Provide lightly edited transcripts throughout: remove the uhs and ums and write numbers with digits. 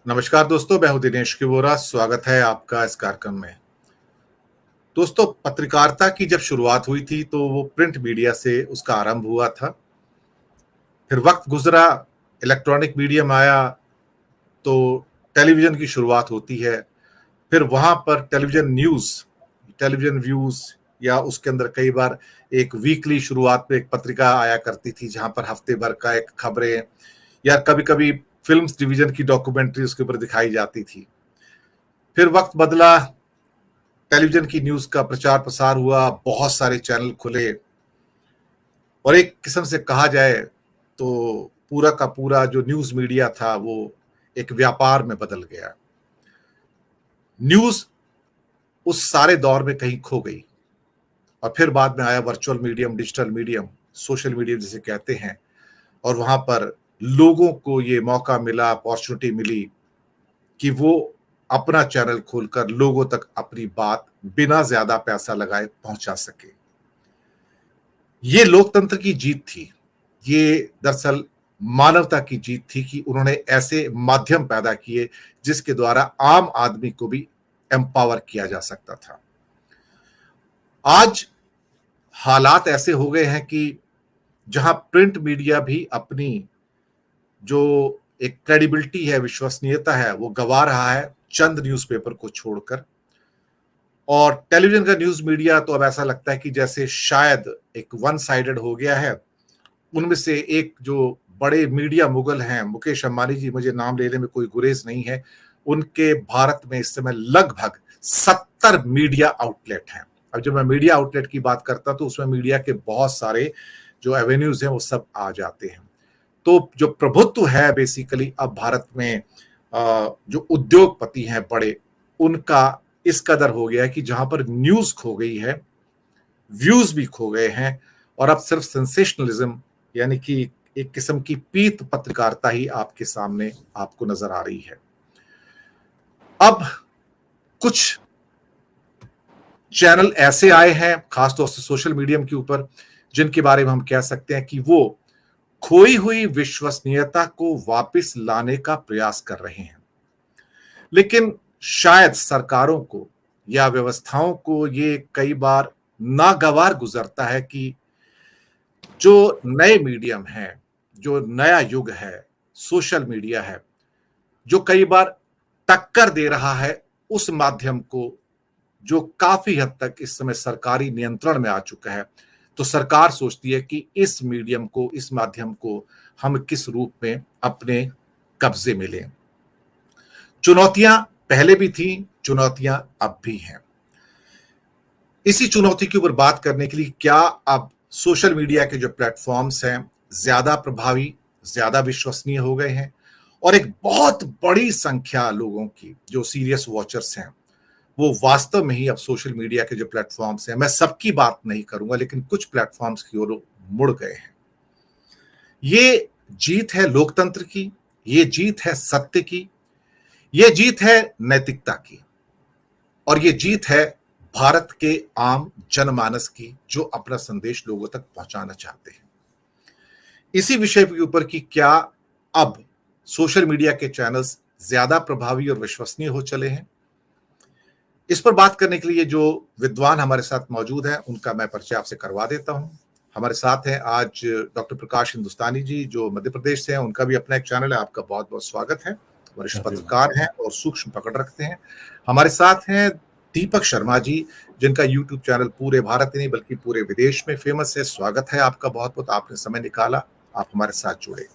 नमस्कार दोस्तों, मैं हूं दिनेश किवोरा। स्वागत है आपका इस कार्यक्रम में। दोस्तों, पत्रकारिता की जब शुरुआत हुई थी तो वो प्रिंट मीडिया से उसका आरंभ हुआ था। फिर वक्त गुजरा, इलेक्ट्रॉनिक मीडियम आया तो टेलीविजन की शुरुआत होती है। फिर वहां पर टेलीविजन न्यूज, टेलीविजन व्यूज, या उसके अंदर कई बार एक वीकली शुरुआत में एक पत्रिका आया करती थी जहां पर हफ्ते भर का एक खबरें, या कभी कभी फिल्म्स डिवीजन की डॉक्यूमेंट्री उसके ऊपर दिखाई जाती थी। फिर वक्त बदला, टेलीविजन की न्यूज का प्रचार प्रसार हुआ, बहुत सारे चैनल खुले और एक किस्म से कहा जाए तो पूरा का पूरा जो न्यूज मीडिया था वो एक व्यापार में बदल गया। न्यूज उस सारे दौर में कहीं खो गई और फिर बाद में आया virtual medium, digital medium, social medium जिसे कहते हैं। और वहां पर लोगों को ये मौका मिला, अपॉर्चुनिटी मिली कि वो अपना चैनल खोलकर लोगों तक अपनी बात बिना ज्यादा पैसा लगाए पहुंचा सके। ये लोकतंत्र की जीत थी। ये दरअसल मानवता की जीत थी कि उन्होंने ऐसे माध्यम पैदा किए जिसके द्वारा आम आदमी को भी एम्पावर किया जा सकता था। आज हालात ऐसे हो गए हैं कि जहां प्रिंट मीडिया भी अपनी जो एक क्रेडिबिलिटी है, विश्वसनीयता है, वो गंवा रहा है चंद न्यूज़पेपर को छोड़कर। और टेलीविजन का न्यूज मीडिया तो अब ऐसा लगता है कि जैसे शायद एक वन साइडेड हो गया है। उनमें से एक जो बड़े मीडिया मुगल हैं, मुकेश अंबानी जी, मुझे नाम लेने में कोई गुरेज नहीं है, उनके भारत में इस समय लगभग 70 मीडिया आउटलेट हैं। अब जब मैं मीडिया आउटलेट की बात करता तो उसमें मीडिया के बहुत सारे जो एवेन्यूज हैं वो सब आ जाते हैं। तो जो प्रभुत्व है बेसिकली अब भारत में, जो उद्योगपति हैं बड़े, उनका इस कदर हो गया है कि जहां पर न्यूज खो गई है, व्यूज भी खो गए हैं और अब सिर्फ सेंसेशनलिज्म, यानी कि एक किस्म की पीत पत्रकारिता ही आपके सामने आपको नजर आ रही है। अब कुछ चैनल ऐसे आए हैं खासतौर से सोशल मीडियम के ऊपर, जिनके बारे में हम कह सकते हैं कि वो खोई हुई विश्वसनीयता को वापस लाने का प्रयास कर रहे हैं। लेकिन शायद सरकारों को या व्यवस्थाओं को ये कई बार नागवार गुजरता है कि जो नए मीडियम है, जो नया युग है, सोशल मीडिया है, जो कई बार टक्कर दे रहा है उस माध्यम को जो काफी हद तक इस समय सरकारी नियंत्रण में आ चुका है। तो सरकार सोचती है कि इस मीडियम को, इस माध्यम को हम किस रूप में अपने कब्जे में लें। चुनौतियां पहले भी थी, चुनौतियां अब भी हैं। इसी चुनौती के ऊपर बात करने के लिए क्या अब सोशल मीडिया के जो प्लेटफॉर्म्स हैं ज्यादा प्रभावी, ज्यादा विश्वसनीय हो गए हैं और एक बहुत बड़ी संख्या लोगों की जो सीरियस वॉचर्स हैं वो वास्तव में ही अब सोशल मीडिया के जो प्लेटफॉर्म्स हैं, मैं सबकी बात नहीं करूंगा लेकिन कुछ प्लेटफॉर्म्स की ओर मुड़ गए हैं। ये जीत है लोकतंत्र की, ये जीत है सत्य की, ये जीत है नैतिकता की और ये जीत है भारत के आम जनमानस की जो अपना संदेश लोगों तक पहुंचाना चाहते हैं। इसी विषय के ऊपर कि क्या अब सोशल मीडिया के चैनल्स ज्यादा प्रभावी और विश्वसनीय हो चले हैं, इस पर बात करने के लिए जो विद्वान हमारे साथ मौजूद हैं उनका मैं परिचय आपसे करवा देता हूं। हमारे साथ हैं आज डॉक्टर प्रकाश हिंदुस्तानी जी, जो मध्य प्रदेश से हैं। उनका भी अपना एक चैनल है। आपका बहुत बहुत स्वागत है। वरिष्ठ पत्रकार हैं और सूक्ष्म पकड़ रखते हैं। हमारे साथ हैं दीपक शर्मा जी, जिनका यूट्यूब चैनल पूरे भारत ही नहीं बल्कि पूरे विदेश में फेमस है। स्वागत है आपका, बहुत बहुत आपने समय निकाला, आप हमारे साथ जुड़े।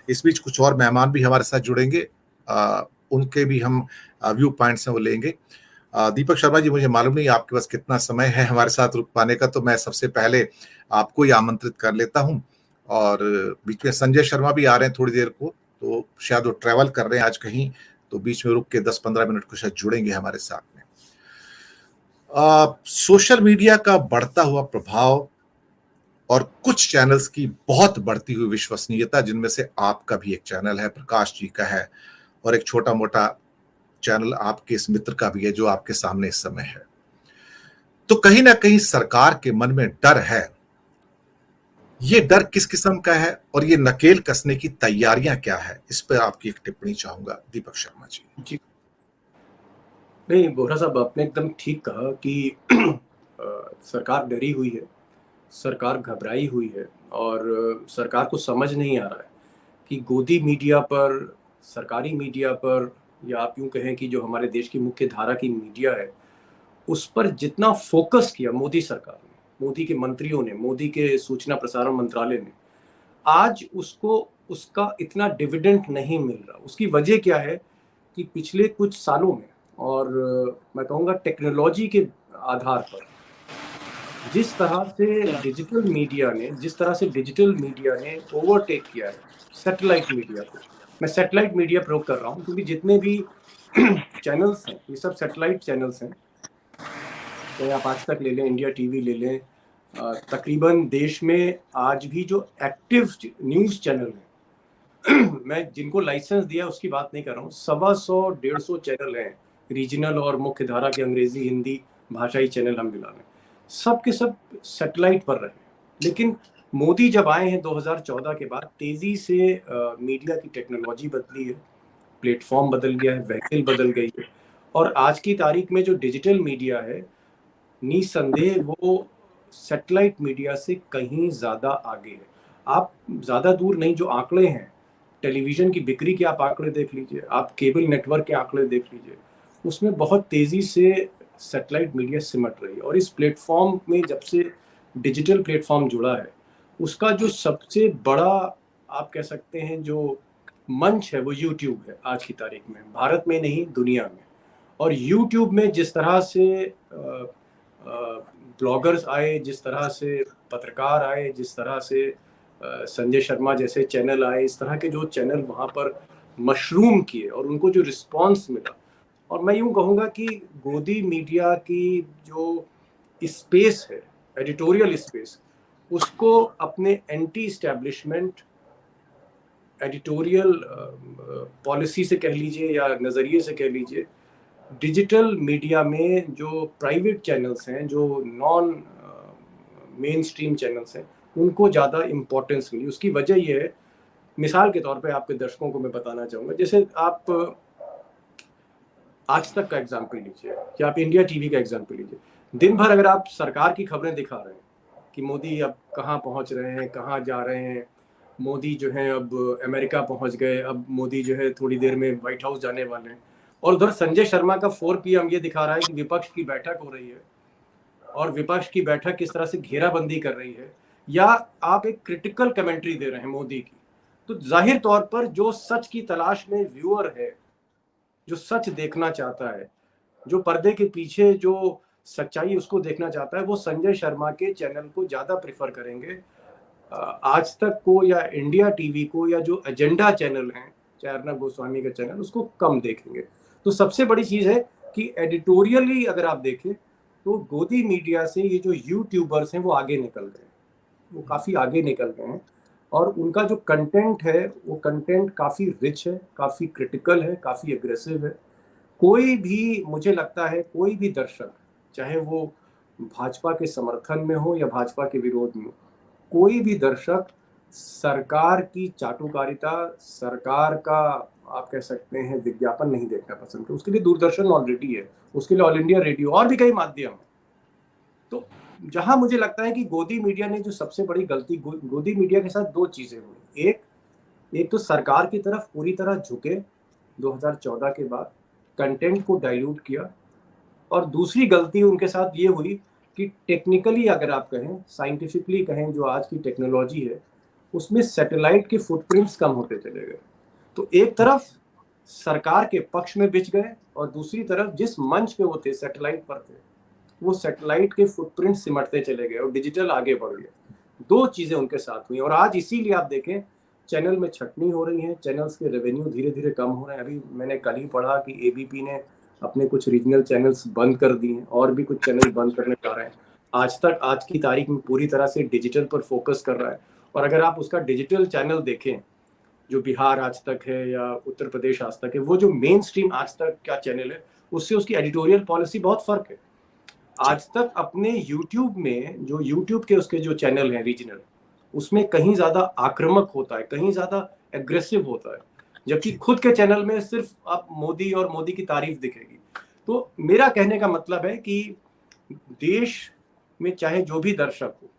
इस बीच कुछ और मेहमान भी हमारे साथ जुड़ेंगे, उनके भी हम व्यू पॉइंट्स हैं वो लेंगे। दीपक शर्मा जी, मुझे मालूम नहीं आपके पास कितना समय है हमारे साथ रुक पाने का, तो मैं सबसे पहले आपको ही आमंत्रित कर लेता हूं। और बीच में संजय शर्मा भी आ रहे हैं थोड़ी देर को, तो शायद वो ट्रैवल कर रहे हैं आज कहीं, तो बीच में रुक के 10-15 मिनट को शायद जुड़ेंगे हमारे साथ में। सोशल मीडिया का बढ़ता हुआ प्रभाव और कुछ चैनल्स की बहुत बढ़ती हुई विश्वसनीयता, जिनमें से आपका भी एक चैनल है, प्रकाश जी का है, और एक छोटा मोटा चैनल आपके इस मित्र का भी है जो आपके सामने इस समय है। तो कहीं ना कहीं सरकार के मन में डर है ये डर किस किस्म का है और ये नकेल कसने की तैयारियां क्या है? इस पर आपकी एक टिप्पणी चाहूंगा, दीपक शर्मा जी। जी। नहीं, बोहरा साहब आपने एकदम ठीक कहा कि सरकार डरी हुई है, सरकार घबराई हुई है और सरकार को समझ नहीं आ रहा है कि गोदी मीडिया पर, सरकारी मीडिया पर, या आप यूँ कहें कि जो हमारे देश की मुख्य धारा की मीडिया है, उस पर जितना फ़ोकस किया मोदी सरकार ने, मोदी के मंत्रियों ने, मोदी के सूचना प्रसारण मंत्रालय ने, आज उसको उसका इतना डिविडेंड नहीं मिल रहा। उसकी वजह क्या है कि पिछले कुछ सालों में, और मैं कहूँगा टेक्नोलॉजी के आधार पर, जिस तरह से डिजिटल मीडिया ने ओवरटेक किया है सैटेलाइट मीडिया को। मैं सैटेलाइट मीडिया प्रयोग कर रहा हूँ क्योंकि जितने भी चैनल्स हैं, ये सब सैटेलाइट चैनल्स हैं। चाहे आप आज तक ले लें, इंडिया टीवी ले लें, तकरीबन देश में आज भी जो एक्टिव न्यूज़ चैनल हैं मैं जिनको लाइसेंस दिया उसकी बात नहीं कर रहा हूँ, 125-150 चैनल हैं, रीजनल और मुख्य धारा के अंग्रेजी हिंदी भाषाई चैनल हम मिला लें, सब के सब सैटेलाइट पर रहे। लेकिन मोदी जब आए हैं 2014 के बाद, तेजी से मीडिया की टेक्नोलॉजी बदली है, प्लेटफॉर्म बदल गया है, व्हीकल बदल गई है, और आज की तारीख में जो डिजिटल मीडिया है, निसंदेह वो सैटेलाइट मीडिया से कहीं ज़्यादा आगे है। आप ज़्यादा दूर नहीं, जो आंकड़े हैं, टेलीविज़न की बिक्री के आप आंकड़े देख लीजिए, आप केबल नेटवर्क के आंकड़े देख लीजिए, उसमें बहुत तेज़ी से सैटेलाइट मीडिया सिमट रही है। और इस प्लेटफॉर्म में जब से डिजिटल प्लेटफॉर्म जुड़ा है, उसका जो सबसे बड़ा, आप कह सकते हैं, जो मंच है वो यूट्यूब है आज की तारीख में, भारत में नहीं दुनिया में। और यूट्यूब में जिस तरह से ब्लॉगर्स आए, जिस तरह से पत्रकार आए, जिस तरह से संजय शर्मा जैसे चैनल आए, इस तरह के जो चैनल वहाँ पर मशरूम किए और उनको जो रिस्पांस मिला, और मैं यूँ कहूँगा कि गोदी मीडिया की जो स्पेस है, एडिटोरियल स्पेस, उसको अपने एंटी इस्टेब्लिशमेंट एडिटोरियल पॉलिसी से कह लीजिए या नज़रिए से कह लीजिए, डिजिटल मीडिया में जो प्राइवेट चैनल्स हैं, जो नॉन मेन स्ट्रीम चैनल्स हैं, उनको ज़्यादा इम्पोर्टेंस मिली। उसकी वजह ये है, मिसाल के तौर पे आपके दर्शकों को मैं बताना चाहूँगा, जैसे आप आज तक का एग्जाम्पल लीजिए या आप इंडिया टीवी का एग्जाम्पल लीजिए। दिन भर अगर आप सरकार की खबरें दिखा रहे हैं कि मोदी अब कहाँ पहुँच रहे हैं, कहाँ जा रहे हैं, मोदी जो है अब अमेरिका पहुँच गए, अब मोदी जो है थोड़ी देर में व्हाइट हाउस जाने वाले हैं, और उधर संजय शर्मा का 4 PM ये दिखा रहा है कि विपक्ष की बैठक हो रही है और विपक्ष की बैठक किस तरह से घेराबंदी कर रही है, या आप एक क्रिटिकल कमेंट्री दे रहे हैं मोदी की, तो जाहिर तौर पर जो सच की तलाश में व्यूअर है, जो सच देखना चाहता है, जो पर्दे के पीछे जो सच्चाई उसको देखना चाहता है, वो संजय शर्मा के चैनल को ज़्यादा प्रेफर करेंगे आज तक को या इंडिया टीवी को, या जो एजेंडा चैनल हैं, चाहे अर्नब गोस्वामी का चैनल, उसको कम देखेंगे। तो सबसे बड़ी चीज़ है कि एडिटोरियली अगर आप देखें तो गोदी मीडिया से ये जो यूट्यूबर्स हैं वो आगे निकल गए, वो काफ़ी आगे निकल गए हैं, और उनका जो कंटेंट है वो कंटेंट काफ़ी रिच है, काफ़ी क्रिटिकल है, काफ़ी एग्रेसिव है। कोई भी, मुझे लगता है कोई भी दर्शक, चाहे वो भाजपा के समर्थन में हो या भाजपा के विरोध में हो, कोई भी दर्शक सरकार की चाटुकारिता, सरकार का, आप कह सकते हैं, विज्ञापन नहीं देखना पसंद करता। उसके लिए दूरदर्शन ऑलरेडी है, उसके लिए ऑल इंडिया रेडियो और भी कई माध्यम हैं। तो जहां मुझे लगता है कि गोदी मीडिया ने जो सबसे बड़ी गलती, गोदी मीडिया के साथ दो चीजें हुई। एक तो सरकार की तरफ पूरी तरह झुके 2014 के बाद, कंटेंट को डाइल्यूट किया, और दूसरी गलती उनके साथ ये हुई कि टेक्निकली अगर आप कहें, साइंटिफिकली कहें, जो आज की टेक्नोलॉजी है उसमें सैटेलाइट के फुटप्रिंट्स कम होते चले गए। तो एक तरफ सरकार के पक्ष में बिछ गए, और दूसरी तरफ जिस मंच पे वो थे, सैटेलाइट पर थे, वो सैटेलाइट के फुटप्रिंट सिमटते चले गए और डिजिटल आगे बढ़ गया। दो चीज़ें उनके साथ हुई, और आज इसीलिए आप देखें चैनल में छटनी हो रही है, चैनल्स के रेवेन्यू धीरे धीरे कम हो रहे हैं। अभी मैंने कल ही पढ़ा कि एबीपी ने अपने कुछ रीजनल चैनल्स बंद कर दिए हैं, और भी कुछ चैनल बंद करने जा रहे हैं। आज की तारीख में पूरी तरह से डिजिटल पर फोकस कर रहा है। और अगर आप उसका डिजिटल चैनल देखें, जो बिहार आज तक है या उत्तर प्रदेश आज तक है, वो जो मेन स्ट्रीम आज तक का चैनल है, उससे उसकी एडिटोरियल पॉलिसी बहुत फर्क है। आज तक अपने यूट्यूब में, जो यूट्यूब के उसके जो चैनल हैं रीजनल, उसमें कहीं ज्यादा आक्रामक होता है, कहीं ज्यादा एग्रेसिव होता है, जबकि खुद के चैनल में सिर्फ आप मोदी और मोदी की तारीफ दिखेगी। तो मेरा कहने का मतलब है कि देश में चाहे जो भी दर्शक हो,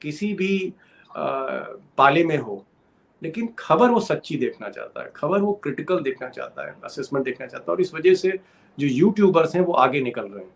किसी भी पाले में हो, लेकिन खबर वो सच्ची देखना चाहता है, खबर वो क्रिटिकल देखना चाहता है, असेसमेंट देखना चाहता है, और इस वजह से जो यूट्यूबर्स हैं वो आगे निकल रहे हैं।